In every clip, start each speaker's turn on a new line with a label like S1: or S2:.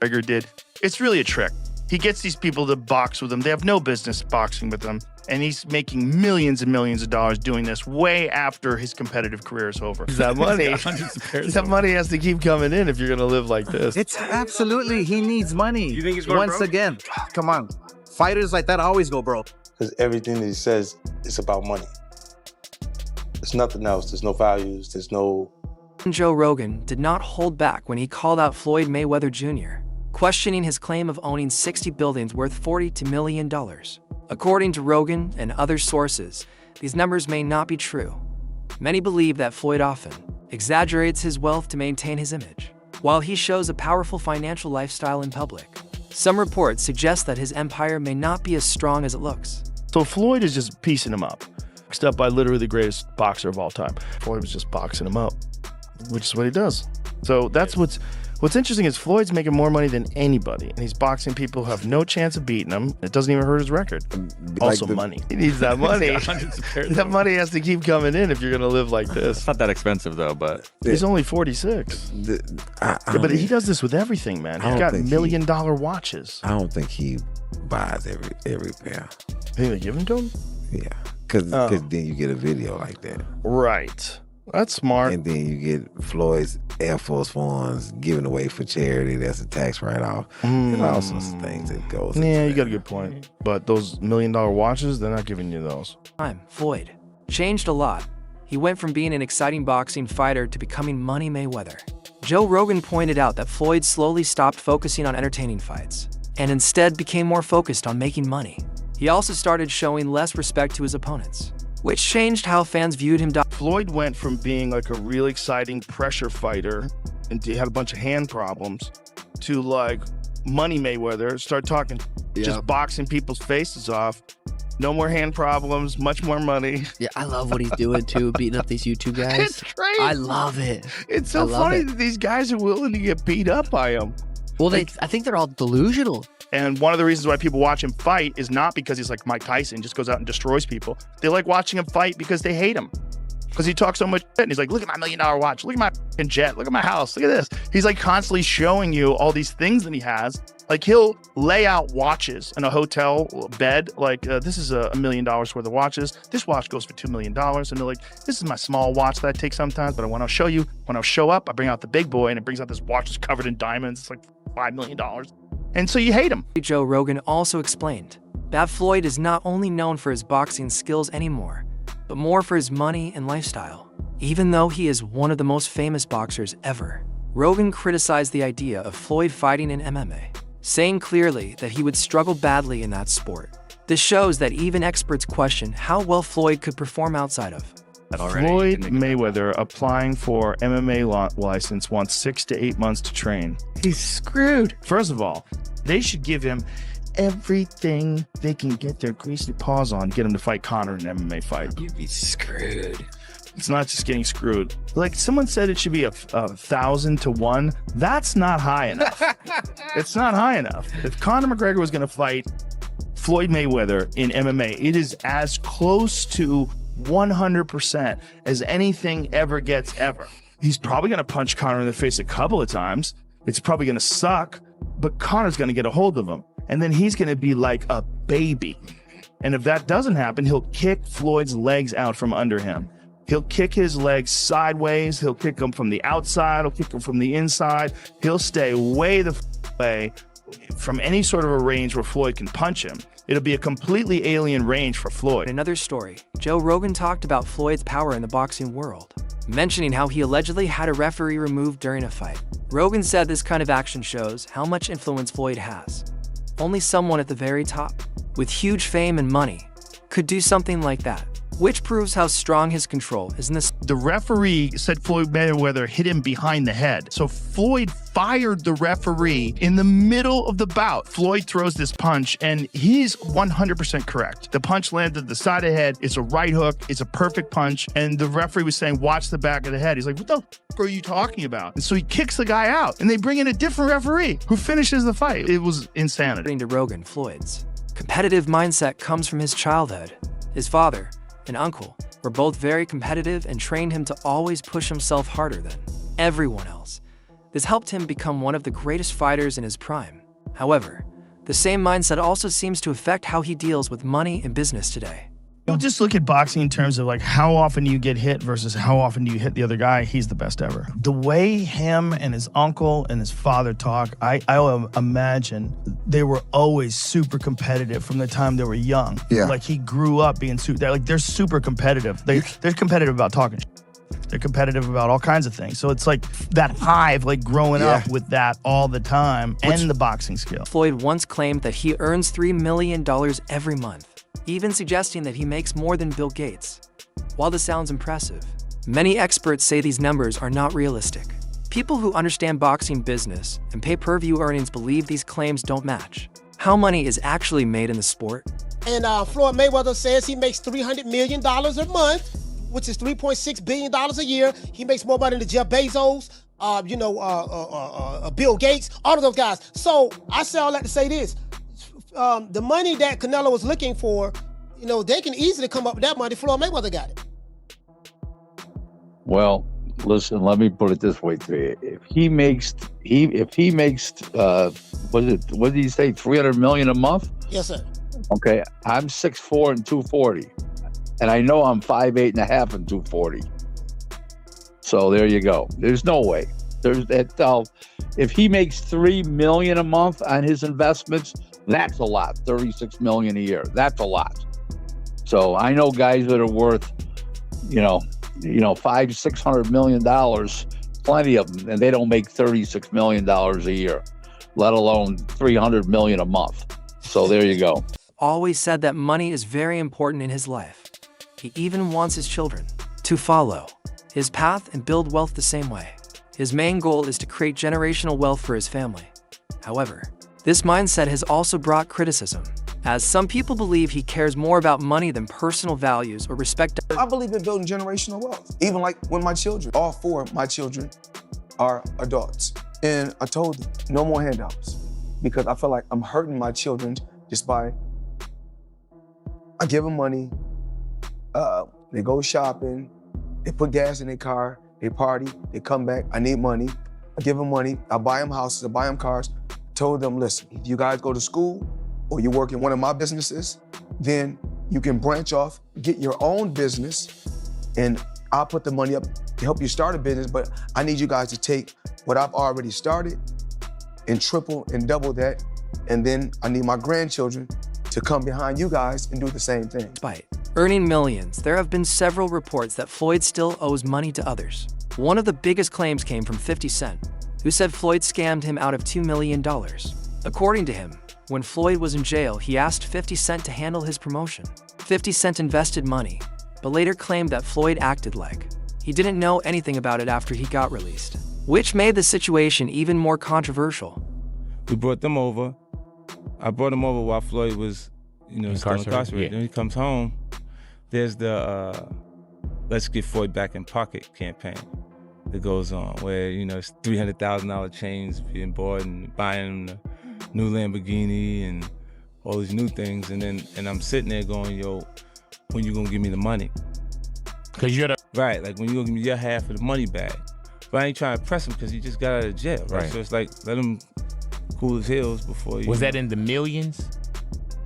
S1: McGregor did. It's really a trick. He gets these people to box with him. They have no business boxing with him. And he's making millions and millions of dollars doing this way after his competitive career is over. That money has to keep coming in if you're going to live like this.
S2: It's absolutely, he needs money.
S3: You think he's going
S2: Once
S3: broke?
S2: again, come on. Fighters like that always go broke.
S4: Because everything that he says is about money. There's nothing else. There's no values. There's no...
S5: Joe Rogan did not hold back when he called out Floyd Mayweather Jr., questioning his claim of owning 60 buildings worth $42 million. According to Rogan and other sources, these numbers may not be true. Many believe that Floyd often exaggerates his wealth to maintain his image, while he shows a powerful financial lifestyle in public. Some reports suggest that his empire may not be as strong as it looks.
S1: So Floyd is just piecing him up. Boxed up by literally the greatest boxer of all time. Floyd was just boxing him up, which is what he does. So that's what's interesting is Floyd's making more money than anybody, and he's boxing people who have no chance of beating him. It doesn't even hurt his record. Also money. He needs that money. That money has to keep coming in if you're going to live like this.
S3: It's not that expensive though, but
S1: He's only 46. But he does this with everything, man. He's got $1 million watches.
S6: I don't think he buys every pair.
S1: Think they give them to him?
S6: Yeah, because then you get a video like that.
S1: Right. That's smart.
S6: And then you get Floyd's Air Force Ones given away for charity. That's a tax write-off. And all sorts of things that goes into
S1: Yeah, you
S6: that.
S1: got a good point. But those $1 million watches, they're not giving you those.
S5: Floyd changed a lot. He went from being an exciting boxing fighter to becoming Money Mayweather. Joe Rogan pointed out that Floyd slowly stopped focusing on entertaining fights and instead became more focused on making money. He also started showing less respect to his opponents, which changed how fans viewed him.
S1: Floyd went from being like a really exciting pressure fighter and he had a bunch of hand problems to like Money Mayweather, start talking, just boxing people's faces off. No more hand problems, much more money.
S7: Yeah, I love what he's doing too, beating up these YouTube guys.
S1: It's crazy.
S7: I love it.
S1: It's so funny that these guys are willing to get beat up by him.
S7: Well, I think they're all delusional.
S1: And one of the reasons why people watch him fight is not because he's like Mike Tyson, just goes out and destroys people. They like watching him fight because they hate him. Because he talks so much shit and he's like, look at my $1 million watch, look at my f***ing jet, look at my house, look at this. He's like constantly showing you all these things that he has. Like he'll lay out watches in a hotel bed. Like this is $1 million worth of watches. This watch goes for $2 million. And they're like, this is my small watch that I take sometimes, but I want to show you, when I show up, I bring out the big boy and it brings out this watch that's covered in diamonds. It's like $5 million. And so you hate him.
S5: Joe Rogan also explained that Floyd is not only known for his boxing skills anymore, but more for his money and lifestyle. Even though he is one of the most famous boxers ever, Rogan criticized the idea of Floyd fighting in MMA, saying clearly that he would struggle badly in that sport. This shows that even experts question how well Floyd could perform outside of.
S1: Floyd Mayweather applying for MMA license wants 6 to 8 months to train. He's screwed. First of all, they should give him everything they can get their greasy paws on, get him to fight Conor in an MMA fight.
S7: You'd be screwed.
S1: It's not just getting screwed. Like someone said it should be 1,000 to 1. That's not high enough. It's not high enough. If Conor McGregor was going to fight Floyd Mayweather in MMA, it is as close to 100% as anything ever gets ever. He's probably going to punch Conor in the face a couple of times. It's probably going to suck, but Conor's going to get a hold of him. And then he's going to be like a baby. And if that doesn't happen, he'll kick Floyd's legs out from under him. He'll kick his legs sideways. He'll kick them from the outside. He'll kick them from the inside. He'll stay way the way from any sort of a range where Floyd can punch him. It'll be a completely alien range for Floyd.
S5: In another story, Joe Rogan talked about Floyd's power in the boxing world, mentioning how he allegedly had a referee removed during a fight. Rogan said this kind of action shows how much influence Floyd has. Only someone at the very top, with huge fame and money, could do something like that, which proves how strong his control is in this.
S1: The referee said Floyd Mayweather hit him behind the head. So Floyd fired the referee in the middle of the bout. Floyd throws this punch and he's 100% correct. The punch landed the side of the head. It's a right hook. It's a perfect punch. And the referee was saying, watch the back of the head. He's like, what the f are you talking about? And so he kicks the guy out and they bring in a different referee who finishes the fight. It was insanity.
S5: According to Rogan, Floyd's competitive mindset comes from his childhood. His father and uncle were both very competitive and trained him to always push himself harder than everyone else. This helped him become one of the greatest fighters in his prime. However, the same mindset also seems to affect how he deals with money in business today.
S1: You'll just look at boxing in terms of like how often do you get hit versus how often do you hit the other guy. He's the best ever. The way him and his uncle and his father talk, I imagine they were always super competitive from the time they were young.
S6: Yeah.
S1: Like he grew up being they're super competitive. They're competitive about talking shit. They're competitive about all kinds of things. So it's like that hive, like growing up with that all the time and the boxing skill.
S5: Floyd once claimed that he earns $3 million every month, even suggesting that he makes more than Bill Gates. While this sounds impressive, many experts say these numbers are not realistic. People who understand boxing business and pay-per-view earnings believe these claims don't match. How money is actually made in the sport?
S3: And Floyd Mayweather says he makes $300 million a month, which is $3.6 billion a year. He makes more money than Jeff Bezos, Bill Gates, all of those guys. So I say all that to say this. The money that Canelo was looking for, they can easily come up with that money. Floyd Mayweather got it.
S8: Well, listen, let me put it this way to you. If he makes what did he say, 300 million a month?
S3: Yes, sir.
S8: Okay, I'm 6'4" and 240. And I know I'm 5'8" and a half and 240. So there you go. There's no way. There's that. If he makes $3 million a month on his investments, that's a lot. 36 million a year. That's a lot. So I know guys that are worth, $500-600 million, plenty of them, and they don't make $36 million a year, let alone 300 million a month. So there you go.
S5: Always said that money is very important in his life. He even wants his children to follow his path and build wealth the same way. His main goal is to create generational wealth for his family. However, this mindset has also brought criticism, as some people believe he cares more about money than personal values or respect.
S9: I believe in building generational wealth. Even like when my children, all 4 of my children are adults. And I told them, no more handouts. Because I feel like I'm hurting my children just by, I give them money, they go shopping, they put gas in their car, they party, they come back, I need money. I give them money, I buy them houses, I buy them cars. Told them, listen, if you guys go to school or you work in one of my businesses, then you can branch off, get your own business, and I'll put the money up to help you start a business, but I need you guys to take what I've already started and triple and double that, and then I need my grandchildren to come behind you guys and do the same thing.
S5: Despite earning millions, there have been several reports that Floyd still owes money to others. One of the biggest claims came from 50 Cent, who said Floyd scammed him out of $2 million. According to him, when Floyd was in jail, he asked 50 Cent to handle his promotion. 50 Cent invested money, but later claimed that Floyd acted like he didn't know anything about it after he got released, which made the situation even more controversial.
S10: We brought them over. I brought him over while Floyd was, still incarcerated.
S11: Yeah.
S10: Then he comes home. There's the Let's Get Floyd Back in Pocket campaign that goes on, where it's $300,000 chains being bought and buying the new Lamborghini and all these new things, and I'm sitting there going, yo, when you gonna give me the money?
S11: Cause you're the
S10: Right, like when you gonna give me your half of the money back? But I ain't trying to press him because he just got out of jail, right? So it's like, let him cool his heels before you.
S11: Was that in the millions?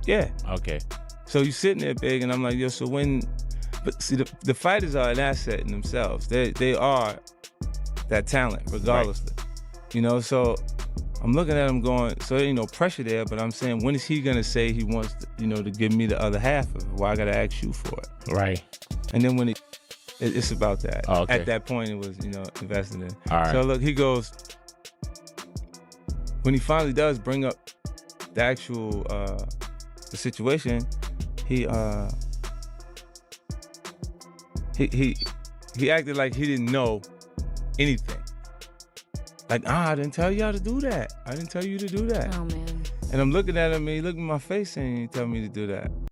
S10: Yeah.
S11: Okay.
S10: So you sitting there big, and I'm like, yo, so when? But see, the fighters are an asset in themselves. They are that talent, regardless. Right. So I'm looking at him going, so there ain't no pressure there, but I'm saying, when is he gonna say he wants to, to give me the other half of it? Why I gotta ask you for it?
S11: Right.
S10: And then when it's about that.
S11: Oh, okay.
S10: At that point, it was, invested in.
S11: All right.
S10: So look, he goes, when he finally does bring up the actual, the situation, he acted like he didn't know anything. Like, I didn't tell y'all to do that. I didn't tell you to do that.
S12: Oh, man.
S10: And I'm looking at him, and he looked in my face and he told me to do that.